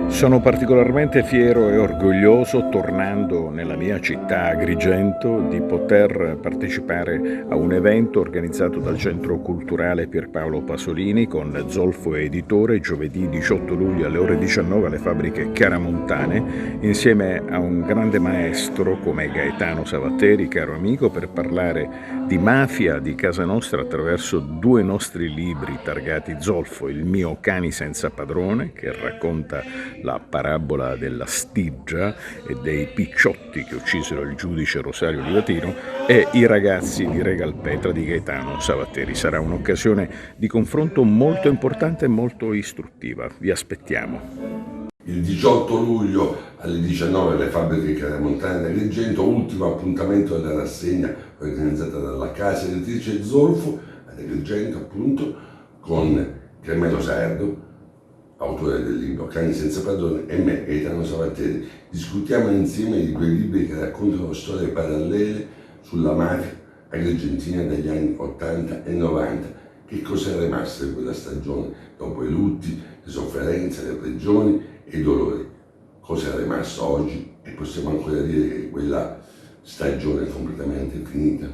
Sono particolarmente fiero e orgoglioso, tornando nella mia città Agrigento, di poter partecipare a un evento organizzato dal Centro Culturale Pierpaolo Pasolini con Zolfo Editore giovedì 18 luglio alle ore 19 alle fabbriche Chiaramontane, insieme a un grande maestro come Gaetano Savatteri, caro amico, per parlare di mafia di casa nostra attraverso due nostri libri targati Zolfo, Il mio cani senza padrone, che racconta la parabola della Stigia e dei picciotti che uccisero il giudice Rosario Livatino, e I ragazzi di Regalpetra di Gaetano Savatteri. Sarà un'occasione di confronto molto importante e molto istruttiva. Vi aspettiamo. Il 18 luglio alle 19 alle fabbriche Chiaramontane di Agrigento, ultimo appuntamento della rassegna organizzata dalla casa editrice Zolfo ad Agrigento, appunto, con Carmelo Sardo, autore del libro Cani senza padrone, e me, Gaetano Savatteri. Discutiamo insieme di quei libri che raccontano storie parallele sulla mafia agrigentina degli anni 80 e 90. Che cosa è rimasto di quella stagione, dopo i lutti, le sofferenze, le prigioni e i dolori? Cosa è rimasto oggi? E possiamo ancora dire che quella stagione è completamente finita?